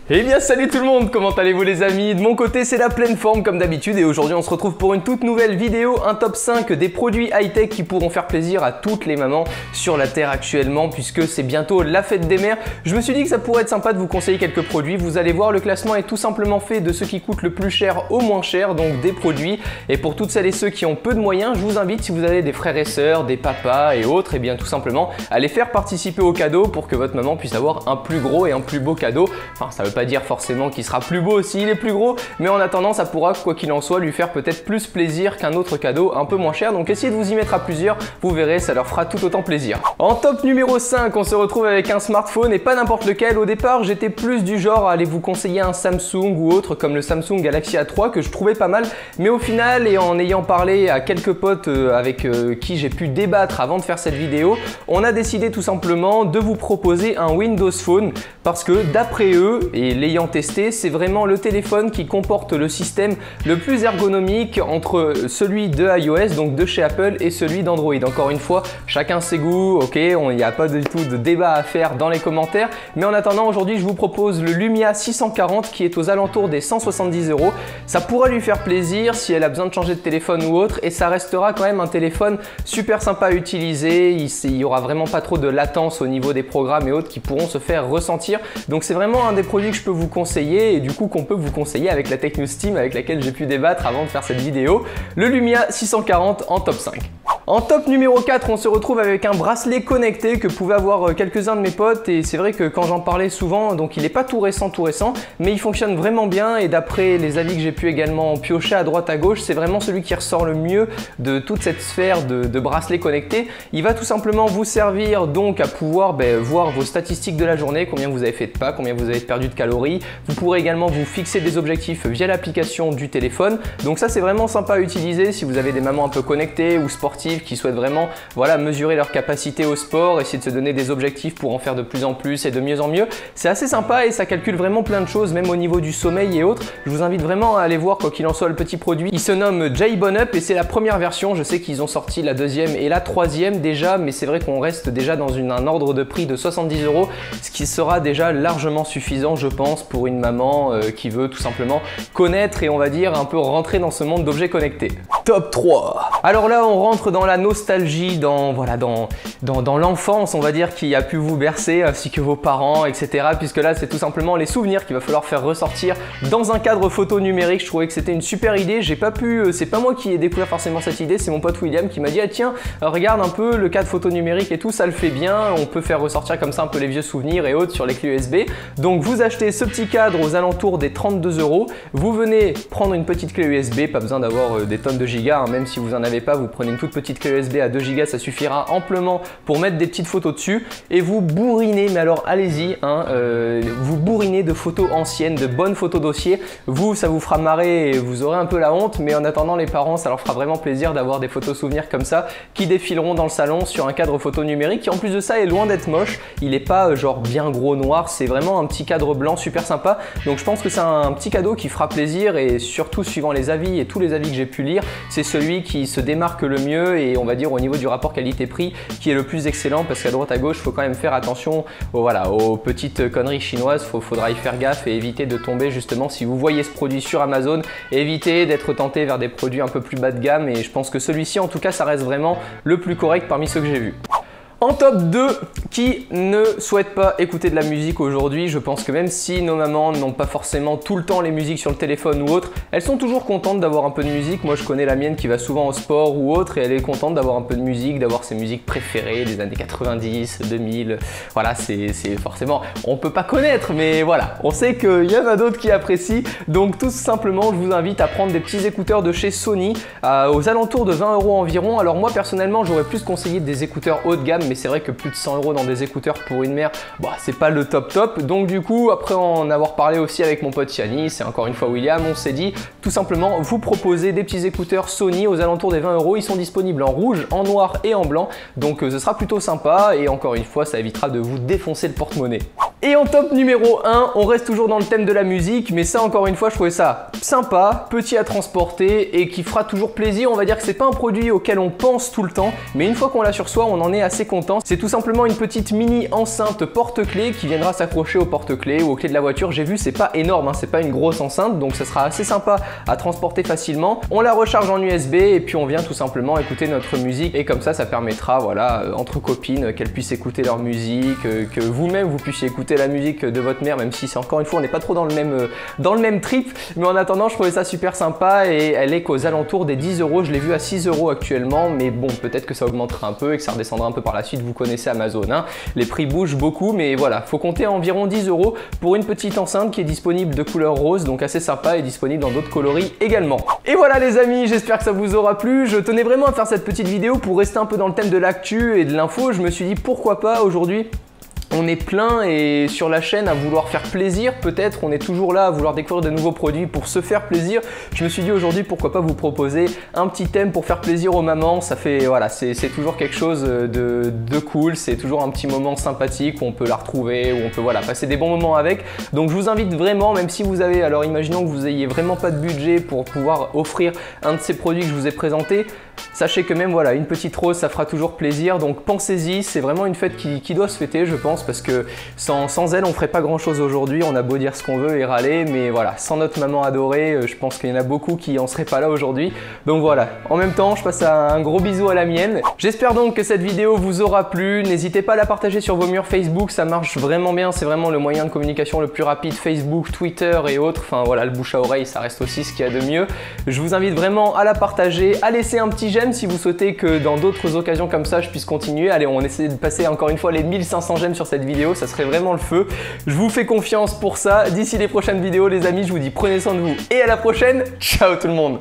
Eh bien salut tout le monde, comment allez-vous les amis? De mon côté c'est la pleine forme comme d'habitude et aujourd'hui on se retrouve pour une toute nouvelle vidéo, un top 5 des produits high-tech qui pourront faire plaisir à toutes les mamans sur la terre actuellement puisque c'est bientôt la fête des mères. Je me suis dit que ça pourrait être sympa de vous conseiller quelques produits, vous allez voir le classement est tout simplement fait de ceux qui coûtent le plus cher au moins cher, donc des produits. Et pour toutes celles et ceux qui ont peu de moyens, je vous invite si vous avez des frères et sœurs, des papas et autres, et bien tout simplement à les faire participer au cadeau pour que votre maman puisse avoir un plus gros et un plus beau cadeau. Enfin ça veut pas dire forcément qu'il sera plus beau s'il est plus gros, mais en attendant ça pourra quoi qu'il en soit lui faire peut-être plus plaisir qu'un autre cadeau un peu moins cher, donc essayez de vous y mettre à plusieurs, vous verrez ça leur fera tout autant plaisir. En top numéro 5 on se retrouve avec un smartphone et pas n'importe lequel. Au départ j'étais plus du genre à aller vous conseiller un Samsung ou autre comme le Samsung Galaxy A3 que je trouvais pas mal, mais au final et en ayant parlé à quelques potes avec qui j'ai pu débattre avant de faire cette vidéo, on a décidé tout simplement de vous proposer un Windows Phone parce que d'après eux et l'ayant testé, c'est vraiment le téléphone qui comporte le système le plus ergonomique entre celui de iOS, donc de chez Apple, et celui d'Android. Encore une fois, chacun ses goûts, ok, il n'y a pas du tout de débat à faire dans les commentaires, mais en attendant aujourd'hui je vous propose le Lumia 640 qui est aux alentours des 170 €. Ça pourrait lui faire plaisir si elle a besoin de changer de téléphone ou autre, et ça restera quand même un téléphone super sympa à utiliser. Il y aura vraiment pas trop de latence au niveau des programmes et autres qui pourront se faire ressentir, donc c'est vraiment un des produits que je peux vous conseiller et du coup qu'on peut vous conseiller avec la Tech News Team avec laquelle j'ai pu débattre avant de faire cette vidéo, le Lumia 640 en top 5. En top numéro 4, on se retrouve avec un bracelet connecté que pouvaient avoir quelques-uns de mes potes, et c'est vrai que quand j'en parlais souvent, donc il n'est pas tout récent, mais il fonctionne vraiment bien, et d'après les avis que j'ai pu également piocher à droite à gauche, c'est vraiment celui qui ressort le mieux de toute cette sphère de bracelets connectés. Il va tout simplement vous servir donc à pouvoir voir vos statistiques de la journée, combien vous avez fait de pas, combien vous avez perdu de calories. Vous pourrez également vous fixer des objectifs via l'application du téléphone, donc ça c'est vraiment sympa à utiliser si vous avez des mamans un peu connectées ou sportives qui souhaitent vraiment mesurer leur capacité au sport, essayer de se donner des objectifs pour en faire de plus en plus et de mieux en mieux. C'est assez sympa et ça calcule vraiment plein de choses, même au niveau du sommeil et autres. Je vous invite vraiment à aller voir quoi qu'il en soit le petit produit. Il se nomme J-Bone-Up et c'est la première version. Je sais qu'ils ont sorti la deuxième et la troisième déjà, mais c'est vrai qu'on reste déjà dans un ordre de prix de 70 €, ce qui sera déjà largement suffisant je pense pour une maman qui veut tout simplement connaître et on va dire un peu rentrer dans ce monde d'objets connectés. Top 3. Alors là on rentre dans la nostalgie, dans l'enfance on va dire qui a pu vous bercer ainsi que vos parents etc, puisque là c'est tout simplement les souvenirs qu'il va falloir faire ressortir dans un cadre photo numérique. Je trouvais que c'était une super idée, j'ai pas pu, c'est pas moi qui ai découvert forcément cette idée, c'est mon pote William qui m'a dit ah tiens regarde un peu le cadre photo numérique et tout, ça le fait bien, on peut faire ressortir comme ça un peu les vieux souvenirs et autres sur les clés USB. Donc vous achetez ce petit cadre aux alentours des 32 €, vous venez prendre une petite clé USB, pas besoin d'avoir des tonnes de gigas, hein, même si vous en avez pas, vous prenez une toute petite clé USB à 2 Go, ça suffira amplement pour mettre des petites photos dessus et vous bourrinez, mais alors allez-y, hein, vous bourrinez de photos anciennes, de bonnes photos dossiers. Vous, ça vous fera marrer et vous aurez un peu la honte, mais en attendant les parents, ça leur fera vraiment plaisir d'avoir des photos souvenirs comme ça qui défileront dans le salon sur un cadre photo numérique qui en plus de ça est loin d'être moche. Il est pas genre bien gros noir, c'est vraiment un petit cadre blanc super sympa, donc je pense que c'est un petit cadeau qui fera plaisir et surtout suivant les avis et tous les avis que j'ai pu lire, c'est celui qui se démarque le mieux et on va dire au niveau du rapport qualité-prix qui est le plus excellent, parce qu'à droite à gauche il faut quand même faire attention aux petites conneries chinoises, faudra y faire gaffe et éviter de tomber justement si vous voyez ce produit sur Amazon, évitez d'être tenté vers des produits un peu plus bas de gamme, et je pense que celui-ci en tout cas ça reste vraiment le plus correct parmi ceux que j'ai vus. En top 2, qui ne souhaite pas écouter de la musique aujourd'hui? Je pense que même si nos mamans n'ont pas forcément tout le temps les musiques sur le téléphone ou autre, elles sont toujours contentes d'avoir un peu de musique. Moi je connais la mienne qui va souvent au sport ou autre et elle est contente d'avoir un peu de musique, d'avoir ses musiques préférées des années 90, 2000. Voilà, c'est forcément, on peut pas connaître, mais voilà, on sait qu'il y en a d'autres qui apprécient. Donc tout simplement, je vous invite à prendre des petits écouteurs de chez Sony aux alentours de 20 € environ. Alors moi personnellement, j'aurais plus conseillé des écouteurs haut de gamme, mais c'est vrai que plus de 100 € dans des écouteurs pour une mère, c'est pas le top. Donc du coup, après en avoir parlé aussi avec mon pote Yanis et encore une fois William, on s'est dit tout simplement vous proposer des petits écouteurs Sony aux alentours des 20 €. Ils sont disponibles en rouge, en noir et en blanc, donc ce sera plutôt sympa et encore une fois ça évitera de vous défoncer le porte-monnaie. Et en top numéro 1, on reste toujours dans le thème de la musique, mais ça encore une fois je trouvais ça sympa, petit à transporter et qui fera toujours plaisir. On va dire que c'est pas un produit auquel on pense tout le temps, mais une fois qu'on l'a sur soi, on en est assez content. C'est tout simplement une petite mini enceinte porte-clés qui viendra s'accrocher au porte-clés ou aux clés de la voiture. J'ai vu, c'est pas énorme, hein, c'est pas une grosse enceinte, donc ça sera assez sympa à transporter facilement. On la recharge en USB et puis on vient tout simplement écouter notre musique et comme ça permettra, voilà, entre copines, qu'elles puissent écouter leur musique, que vous-même vous puissiez écouter la musique de votre mère, même si c'est encore une fois on n'est pas trop dans le même trip, mais en attendant je trouvais ça super sympa et elle est qu'aux alentours des 10 €. Je l'ai vu à 6 € actuellement, mais bon, peut-être que ça augmentera un peu et que ça redescendra un peu par la suite. Vous connaissez Amazon, hein, les prix bougent beaucoup, mais voilà, faut compter environ 10 € pour une petite enceinte qui est disponible de couleur rose, donc assez sympa et disponible dans d'autres coloris également. Et voilà les amis, j'espère que ça vous aura plu. Je tenais vraiment à faire cette petite vidéo pour rester un peu dans le thème de l'actu et de l'info. Je me suis dit pourquoi pas aujourd'hui. On est plein et sur la chaîne à vouloir faire plaisir, peut-être on est toujours là à vouloir découvrir de nouveaux produits pour se faire plaisir. Je me suis dit aujourd'hui pourquoi pas vous proposer un petit thème pour faire plaisir aux mamans. Ça fait, voilà, c'est toujours quelque chose de cool, c'est toujours un petit moment sympathique où on peut la retrouver, où on peut, voilà, passer des bons moments avec. Donc je vous invite vraiment, même si vous avez, alors imaginons que vous ayez vraiment pas de budget pour pouvoir offrir un de ces produits que je vous ai présenté, sachez que même, voilà, une petite rose ça fera toujours plaisir, donc pensez-y. C'est vraiment une fête qui doit se fêter, je pense, parce que sans elle on ferait pas grand chose aujourd'hui. On a beau dire ce qu'on veut et râler, mais voilà, sans notre maman adorée, je pense qu'il y en a beaucoup qui en seraient pas là aujourd'hui. Donc voilà, en même temps je passe un gros bisou à la mienne. J'espère donc que cette vidéo vous aura plu. N'hésitez pas à la partager sur vos murs Facebook, ça marche vraiment bien, c'est vraiment le moyen de communication le plus rapide. Facebook, Twitter et autres, enfin voilà, le bouche à oreille ça reste aussi ce qu'il y a de mieux. Je vous invite vraiment à la partager, à laisser un petit j'aime si vous souhaitez que dans d'autres occasions comme ça je puisse continuer. Allez, on essaie de passer encore une fois les 1500 j'aime sur cette vidéo, ça serait vraiment le feu. Je vous fais confiance pour ça. D'ici les prochaines vidéos les amis, je vous dis prenez soin de vous et à la prochaine. Ciao tout le monde.